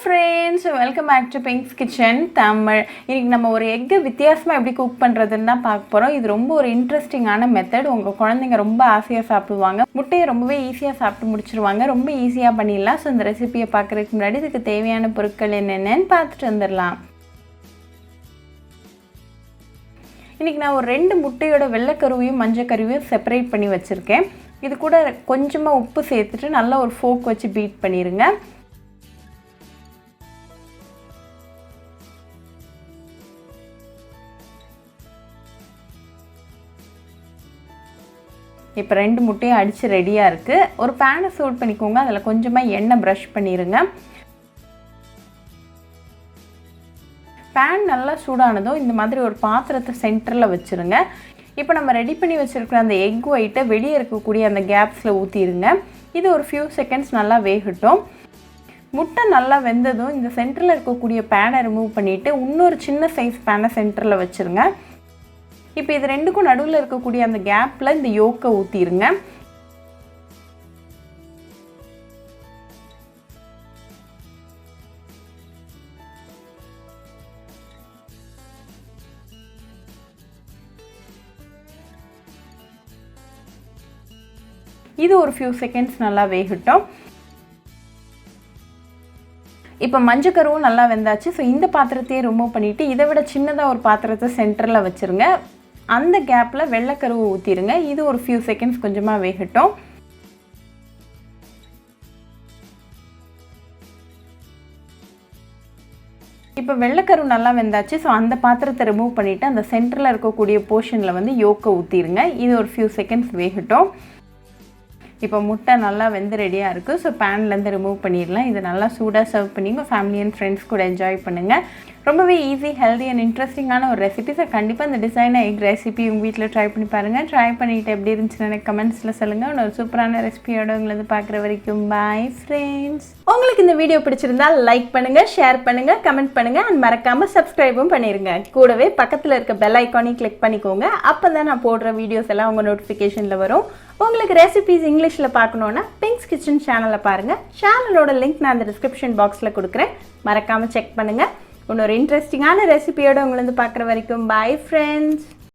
friends, welcome back to Pink's Kitchen Tamil. இன்னைக்கு நம்ம ஒரு எக் வித்தியாசமா எப்படி குக் பண்றதுன்னு தான் பார்க்க போறோம். இது ரொம்ப ஒரு இன்ட்ரஸ்டிங்கான மெத்தட். உங்க குழந்தைங்க ரொம்ப ஆசையா சாப்பிடுவாங்க. முட்டையை ரொம்பவே ஈஸியா சாப்பிட்டு முடிச்சிருவாங்க. ரொம்ப ஈஸியா பண்ணிடலாம். சோ இந்த ரெசிபியை பார்க்கறதுக்கு முன்னாடி இதுக்கு தேவையான பொருட்கள் என்னென்னன்னு பார்த்துட்டு வந்துடலாம். இன்னைக்கு நான் ஒரு 2 முட்டையோட வெள்ளைக்கருவையும் மஞ்சக்கருவையும் செப்பரேட் பண்ணி வச்சிருக்கேன். இது கூட கொஞ்சமா உப்பு சேர்த்துட்டு நல்லா ஒரு ஃபோர்க் வச்சு பீட் பண்ணிருங்க. இப்போ 2 முட்டையும் அடிச்சு ரெடியா இருக்கு. ஒரு pan சூட் பண்ணிக்கோங்க. அதுல கொஞ்சமா எண்ணெய் பிரஷ் பண்ணிருங்க. pan நல்லா சூடானதும் இந்த மாதிரி ஒரு பாத்திரத்தை சென்டர்ல வச்சிருங்க. இப்போ நம்ம ரெடி பண்ணி வச்சிருக்கிற அந்த எக் ஒயிட்டை வெளியே இருக்கக்கூடிய அந்த கேப்ஸ்ல ஊத்திடுங்க. இது ஒரு few seconds நல்லா வேகட்டும். முட்டை நல்லா வெந்ததும் இந்த சென்டர்ல இருக்கக்கூடிய pan-ஐ ரிமூவ் பண்ணிட்டு இன்னொரு சின்ன சைஸ் pan-ஐ சென்டர்ல வச்சிருங்க. இப்போ இது ரெண்டுக்கும் நடுவுல இருக்கக்கூடிய அந்த கேப்ல இந்த யோக்க ஊத்திடுங்க. இது ஒரு few seconds நல்லா வேகட்டும். இப்போ மஞ்சக்கருவும் நல்லா வெந்தாச்சு. சோ இந்த பாத்திரத்தையே ரிமூவ் பண்ணிட்டு இதை விட சின்னதா ஒரு பாத்திரத்தை சென்டர்ல வச்சிருங்க. அந்த கேப்ல வெள்ளைக்கருவை ஊத்திடுங்க. இது ஒரு few seconds கொஞ்சமா வேகட்டும். இப்போ வெள்ளைக்கரு நல்லா வெந்தாச்சு. சோ அந்த பாத்திரத்தை ரிமூவ் பண்ணிட்டு அந்த சென்டர்ல இருக்கக்கூடிய போர்ஷன்ல வந்து யோக்க ஊத்திடுங்க. இது ஒரு few seconds வேகட்டும். இப்போ முட்டை நல்லா வெந்து ரெடியா இருக்கு. சோ panல இருந்து ரிமூவ் பண்ணிடலாம். இது நல்லா சூடா சர்வ் பண்ணி உங்க ஃபேமிலி அண்ட் ஃப்ரெண்ட்ஸ் கூட என்ஜாய் பண்ணுங்க. ரொம்பவே ஈஸி, ஹெல்தி அண்ட் இன்ட்ரெஸ்டிங்கான ஒரு ரெசிபி. ஸோ கண்டிப்பாக இந்த டிசைனர் எக் ரெசிபி உங்கள் வீட்டில் ட்ரை பண்ணி பாருங்கள். ட்ரை பண்ணிவிட்டு எப்படி இருந்துச்சுன்னு எனக்கு கமெண்ட்ஸில் சொல்லுங்கள். ஒரு சூப்பரான ரெசிபியோட உங்களை பார்க்குற வரைக்கும் பாய் ஃப்ரெண்ட்ஸ். உங்களுக்கு இந்த வீடியோ பிடிச்சிருந்தா லைக் பண்ணுங்கள், ஷேர் பண்ணுங்கள், கமெண்ட் பண்ணுங்கள் அண்ட் மறக்காமல் சப்ஸ்கிரைபும் பண்ணிடுங்க. கூடவே பக்கத்தில் இருக்க பெல் ஐக்கானையும் கிளிக் பண்ணிக்கோங்க. அப்போ தான் நான் போடுற வீடியோஸ் எல்லாம் உங்கள் நோட்டிஃபிகேஷனில் வரும். உங்களுக்கு ரெசிபிஸ் இங்கிலீஷில் பார்க்கணுன்னா பிங்க்ஸ் கிச்சன் சேனலை பாருங்கள். சேனலோட லிங்க் நான் அந்த டிஸ்கிரிப்ஷன் பாக்ஸில் கொடுக்குறேன். மறக்காமல் செக் பண்ணுங்கள். இன்னொரு இன்ட்ரெஸ்டிங்கான ரெசிபியோட உங்களை பார்க்குற வரைக்கும் பாய் ஃப்ரெண்ட்ஸ்.